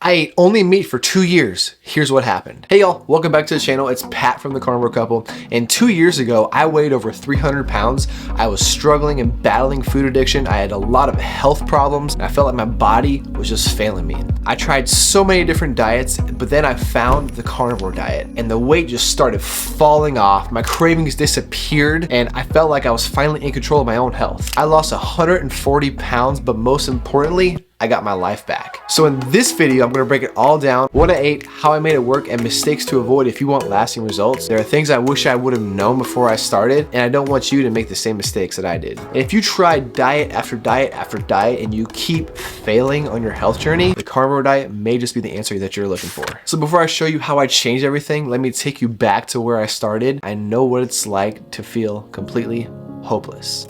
I ate only meat for 2 years. Here's what happened. Hey y'all, welcome back to the channel. It's Pat from the Carnivore Couple. And 2 years ago, I weighed over 300 pounds. I was struggling and battling food addiction. I had a lot of health problems. And I felt like my body was just failing me. I tried so many different diets, but then I found the carnivore diet and the weight just started falling off. My cravings disappeared and I felt like I was finally in control of my own health. I lost 140 pounds, but most importantly, I got my life back. So in this video, I'm gonna break it all down: what I ate, how I made it work, and mistakes to avoid if you want lasting results. There are things I wish I would have known before I started, and I don't want you to make the same mistakes that I did. And if you try diet after diet after diet and you keep failing on your health journey, the carnivore diet may just be the answer that you're looking for. So before I show you how I changed everything, let me take you back to where I started. I know what it's like to feel completely hopeless.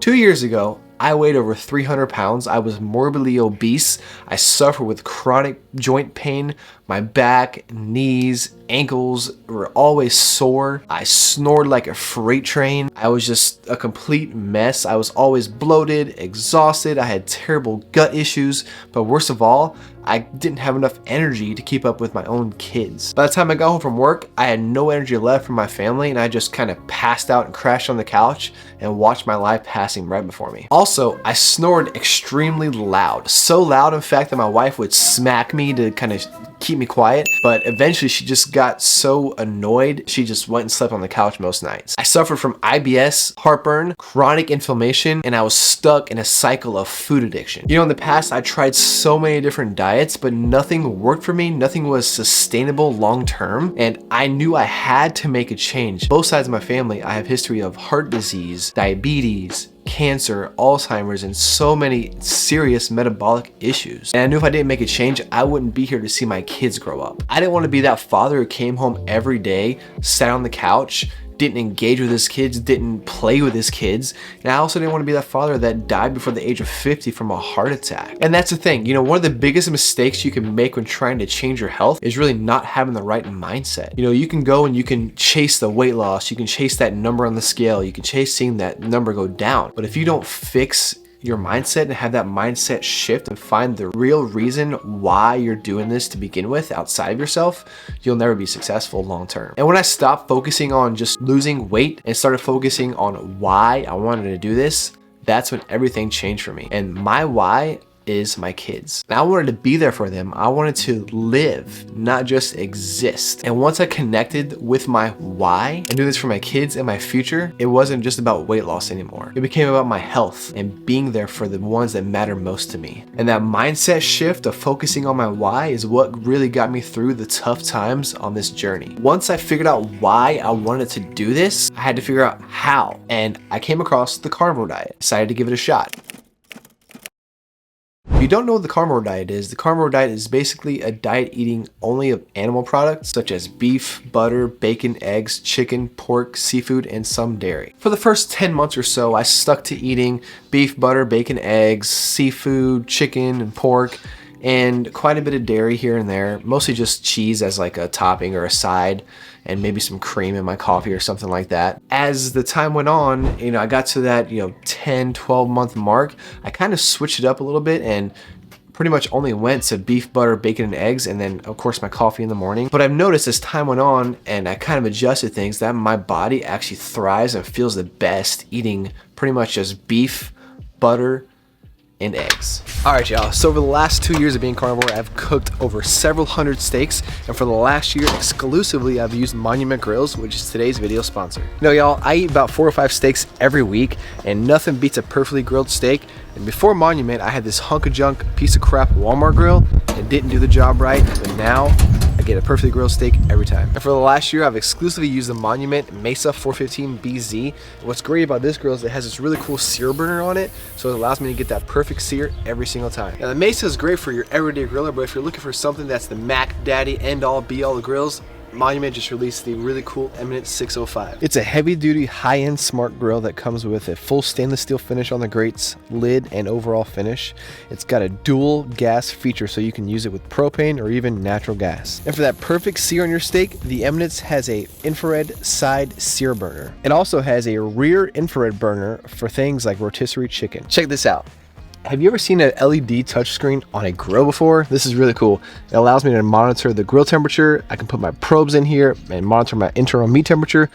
2 years ago, I weighed over 300 pounds. I was morbidly obese. I suffered with chronic joint pain. My back, knees, ankles were always sore. I snored like a freight train. I was just a complete mess. I was always bloated, exhausted. I had terrible gut issues, but worst of all, I didn't have enough energy to keep up with my own kids. By the time I got home from work, I had no energy left for my family, and I just kind of passed out and crashed on the couch and watched my life passing right before me. Also, I snored extremely loud. So loud, in fact, that my wife would smack me to kind of keep me quiet, but eventually she just got so annoyed, she just went and slept on the couch most nights. I suffered from IBS, heartburn, chronic inflammation, and I was stuck in a cycle of food addiction. You know, in the past, I tried so many different diets, but nothing worked for me. Nothing was sustainable long-term, and I knew I had to make a change. Both sides of my family, I have history of heart disease, diabetes, cancer, Alzheimer's, and so many serious metabolic issues. And I knew if I didn't make a change, I wouldn't be here to see my kids grow up. I didn't want to be that father who came home every day, sat on the couch, didn't engage with his kids, didn't play with his kids. And I also didn't want to be that father that died before the age of 50 from a heart attack. And that's the thing, you know, one of the biggest mistakes you can make when trying to change your health is really not having the right mindset. You know, you can go and you can chase the weight loss, you can chase that number on the scale, you can chase seeing that number go down. But if you don't fix your mindset and have that mindset shift and find the real reason why you're doing this to begin with outside of yourself, you'll never be successful long term. And when I stopped focusing on just losing weight and started focusing on why I wanted to do this, that's when everything changed for me. And my why is my kids. And I wanted to be there for them. I wanted to live, not just exist. And once I connected with my why and do this for my kids and my future, it wasn't just about weight loss anymore. It became about my health and being there for the ones that matter most to me. And that mindset shift of focusing on my why is what really got me through the tough times on this journey. Once I figured out why I wanted to do this, I had to figure out how. And I came across the carnivore diet, decided to give it a shot. If you don't know what the carnivore diet is basically a diet eating only of animal products such as beef, butter, bacon, eggs, chicken, pork, seafood, and some dairy. For the first 10 months or so, I stuck to eating beef, butter, bacon, eggs, seafood, chicken, and pork, and quite a bit of dairy here and there, mostly just cheese as like a topping or a side, and maybe some cream in my coffee or something like that. As the time went on, you know, I got to that, 10, 12 month mark, I kind of switched it up a little bit and pretty much only went to beef, butter, bacon, and eggs, and then of course my coffee in the morning. But I've noticed as time went on and I kind of adjusted things that my body actually thrives and feels the best eating pretty much just beef, butter, and eggs. All right, y'all. So over the last 2 years of being carnivore, I've cooked over several hundred steaks, and for the last year exclusively, I've used Monument Grills, which is today's video sponsor. You know, y'all, I eat about 4 or 5 steaks every week, and nothing beats a perfectly grilled steak. And before Monument, I had this hunk of junk piece of crap Walmart grill. It didn't do the job right, but now I get a perfectly grilled steak every time. And for the last year, I've exclusively used the Monument Mesa 415BZ. And what's great about this grill is it has this really cool sear burner on it, so it allows me to get that perfect sear every single time. Now the Mesa is great for your everyday griller, but if you're looking for something that's the Mac Daddy end all be all of grills, Monument just released the really cool Eminence 605. It's a heavy-duty, high-end smart grill that comes with a full stainless steel finish on the grates, lid, and overall finish. It's got a dual gas feature so you can use it with propane or even natural gas. And for that perfect sear on your steak, the Eminence has a infrared side sear burner. It also has a rear infrared burner for things like rotisserie chicken. Check this out. Have you ever seen an LED touchscreen on a grill before? This is really cool. It allows me to monitor the grill temperature. I can put my probes in here and monitor my internal meat temperature.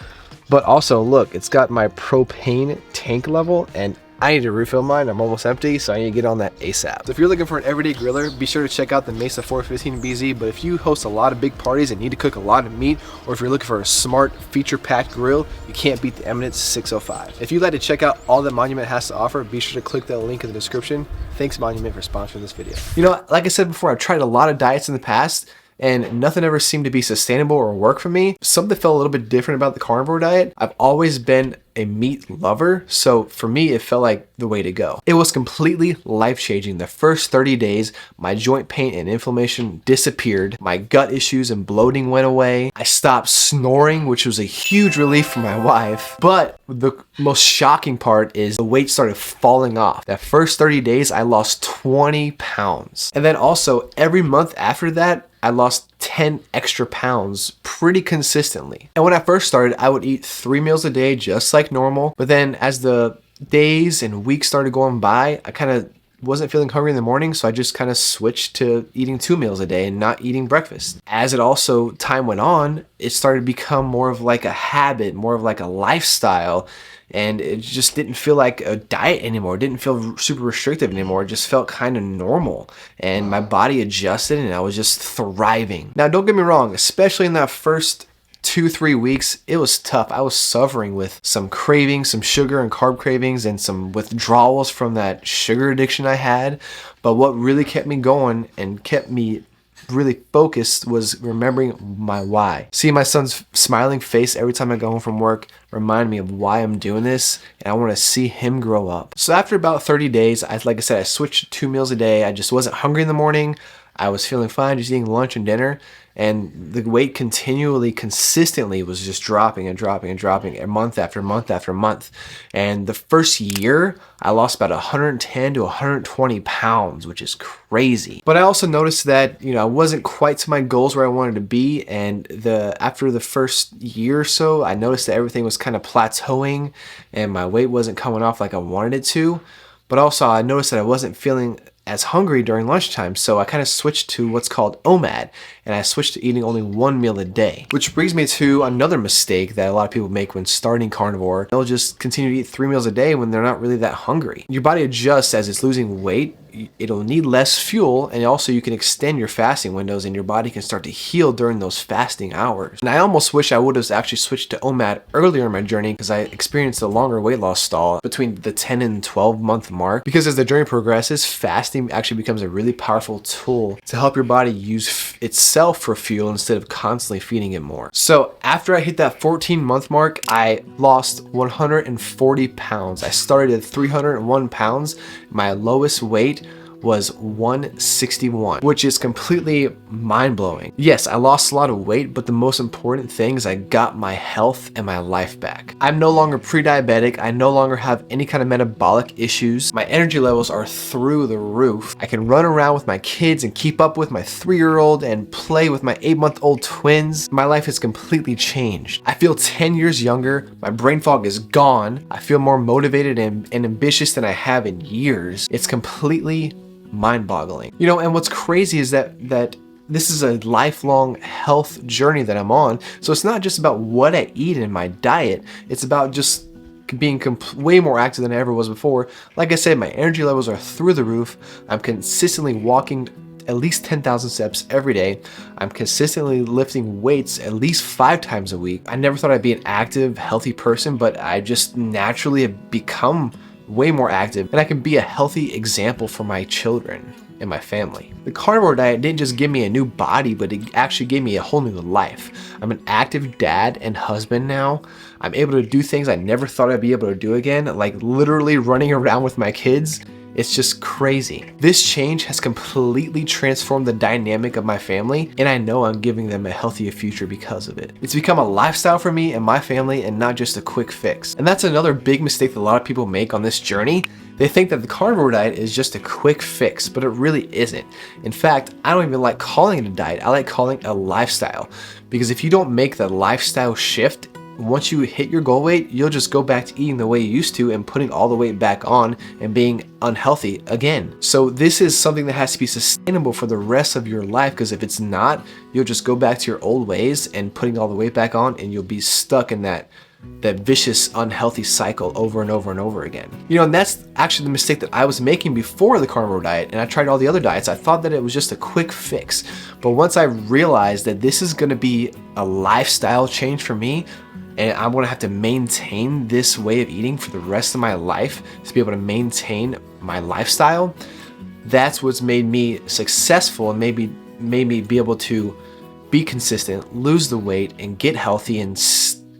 But also, look, it's got my propane tank level, and I need to refill mine. I'm almost empty, so I need to get on that ASAP. So if you're looking for an everyday griller, be sure to check out the Mesa 415BZ. But if you host a lot of big parties and need to cook a lot of meat, or if you're looking for a smart, feature-packed grill, you can't beat the Eminence 605. If you'd like to check out all that Monument has to offer, be sure to click that link in the description. Thanks, Monument, for sponsoring this video. You know, like I said before, I've tried a lot of diets in the past, and nothing ever seemed to be sustainable or work for me. Something felt a little bit different about the carnivore diet. I've always been a meat lover, so for me, it felt like the way to go. It was completely life-changing. The first 30 days, my joint pain and inflammation disappeared. My gut issues and bloating went away. I stopped snoring, which was a huge relief for my wife. But the most shocking part is the weight started falling off. That first 30 days, I lost 20 pounds. And then also, every month after that, I lost 10 extra pounds pretty consistently. And when I first started, I would eat 3 meals a day just like normal. But then as the days and weeks started going by, I kind of wasn't feeling hungry in the morning, so I just kind of switched to eating 2 meals a day and not eating breakfast. As it also, time went on, it started to become more of like a habit, more of like a lifestyle. And it just didn't feel like a diet anymore. It didn't feel super restrictive anymore. It just felt kind of normal. And my body adjusted and I was just thriving. Now, don't get me wrong, especially in that first 2-3 weeks, it was tough. I was suffering with some cravings, some sugar and carb cravings, and some withdrawals from that sugar addiction I had. But what really kept me going and kept me really focused was remembering my why. Seeing my son's smiling face every time I go home from work remind me of why I'm doing this, and I want to see him grow up. So after about 30 days, like I said, I switched to 2 meals a day. I just wasn't hungry in the morning. I was feeling fine just eating lunch and dinner, and the weight consistently was just dropping and dropping and dropping month after month after month. And the first year, I lost about 110 to 120 pounds, which is crazy. But I also noticed that, I wasn't quite to my goals where I wanted to be, and after the first year or so, I noticed that everything was kind of plateauing, and my weight wasn't coming off like I wanted it to. But also, I noticed that I wasn't feeling as hungry during lunchtime, so I kind of switched to what's called OMAD, and I switched to eating only 1 meal a day. Which brings me to another mistake that a lot of people make when starting carnivore. They'll just continue to eat 3 meals a day when they're not really that hungry. Your body adjusts as it's losing weight. It'll need less fuel, and also you can extend your fasting windows and your body can start to heal during those fasting hours. And I almost wish I would have actually switched to OMAD earlier in my journey, because I experienced a longer weight loss stall between the 10 and 12 month mark. Because as the journey progresses, fasting actually becomes a really powerful tool to help your body use itself for fuel instead of constantly feeding it more. So after I hit that 14-month mark, I lost 140 pounds. I started at 301 pounds. My lowest weight was 161, which is completely mind-blowing. Yes, I lost a lot of weight, but the most important thing is I got my health and my life back. I'm no longer pre-diabetic. I no longer have any kind of metabolic issues. My energy levels are through the roof. I can run around with my kids and keep up with my 3-year-old and play with my 8-month-old twins. My life has completely changed. I feel 10 years younger. My brain fog is gone. I feel more motivated and ambitious than I have in years. It's completely mind-boggling. And what's crazy is that this is a lifelong health journey that I'm on. So it's not just about what I eat in my diet. It's about just being way more active than I ever was before. Like I said, my energy levels are through the roof. I'm consistently walking at least 10,000 steps every day. I'm consistently lifting weights at least 5 times a week. I never thought I'd be an active, healthy person, but I just naturally have become way more active, and I can be a healthy example for my children and my family. The carnivore diet didn't just give me a new body, but it actually gave me a whole new life. I'm an active dad and husband now. I'm able to do things I never thought I'd be able to do again, like literally running around with my kids. It's just crazy. This change has completely transformed the dynamic of my family, and I know I'm giving them a healthier future because of it. It's become a lifestyle for me and my family, and not just a quick fix. And that's another big mistake that a lot of people make on this journey. They think that the carnivore diet is just a quick fix, but it really isn't. In fact, I don't even like calling it a diet. I like calling it a lifestyle, because if you don't make the lifestyle shift once you hit your goal weight, you'll just go back to eating the way you used to and putting all the weight back on and being unhealthy again. So this is something that has to be sustainable for the rest of your life, because if it's not, you'll just go back to your old ways and putting all the weight back on, and you'll be stuck in that vicious unhealthy cycle over and over and over again. You know, and that's actually the mistake that I was making before the carnivore diet, and I tried all the other diets. I thought that it was just a quick fix. But once I realized that this is gonna be a lifestyle change for me, and I'm gonna have to maintain this way of eating for the rest of my life to be able to maintain my lifestyle, that's what's made me successful and made me be able to be consistent, lose the weight, and get healthy and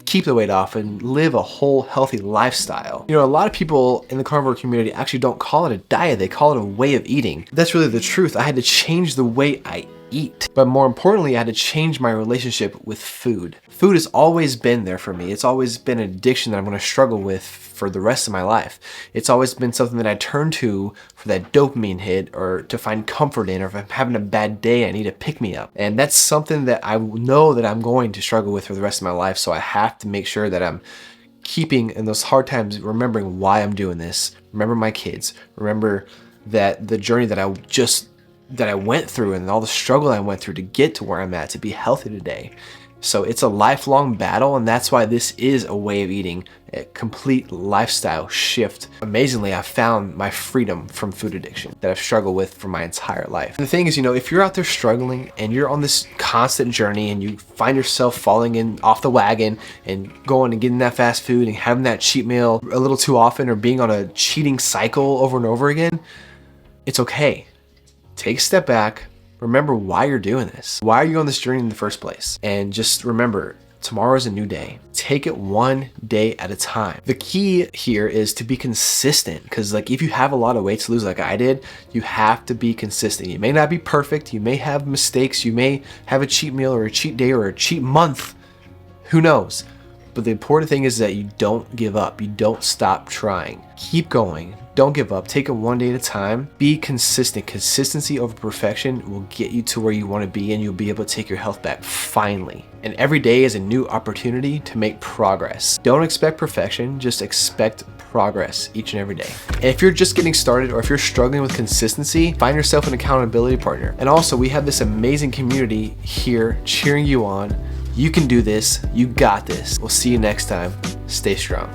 keep the weight off and live a whole healthy lifestyle. You know, a lot of people in the carnivore community actually don't call it a diet, they call it a way of eating. That's really the truth. I had to change the way I eat. But more importantly, I had to change my relationship with food. Food has always been there for me. It's always been an addiction that I'm gonna struggle with for the rest of my life. It's always been something that I turn to for that dopamine hit, or to find comfort in, or if I'm having a bad day, I need to pick me up. And that's something that I know that I'm going to struggle with for the rest of my life. So I have to make sure that I'm keeping, in those hard times, remembering why I'm doing this. Remember my kids. Remember that the journey that I went through and all the struggle I went through to get to where I'm at, to be healthy today. So it's a lifelong battle, and that's why this is a way of eating, a complete lifestyle shift. Amazingly, I found my freedom from food addiction that I've struggled with for my entire life. And the thing is, you know, if you're out there struggling and you're on this constant journey and you find yourself falling in off the wagon and going and getting that fast food and having that cheat meal a little too often, or being on a cheating cycle over and over again, it's okay. Take a step back. Remember why you're doing this. Why are you on this journey in the first place? And just remember, tomorrow is a new day. Take it one day at a time. The key here is to be consistent, because like if you have a lot of weight to lose like I did, you have to be consistent. You may not be perfect. You may have mistakes. You may have a cheat meal or a cheat day or a cheat month. Who knows? But the important thing is that you don't give up. You don't stop trying. Keep going. Don't give up. Take it one day at a time. Be consistent. Consistency over perfection will get you to where you want to be, and you'll be able to take your health back finally. And every day is a new opportunity to make progress. Don't expect perfection, just expect progress each and every day. And if you're just getting started, or if you're struggling with consistency, find yourself an accountability partner. And also, we have this amazing community here cheering you on. You can do this. You got this. We'll see you next time. Stay strong.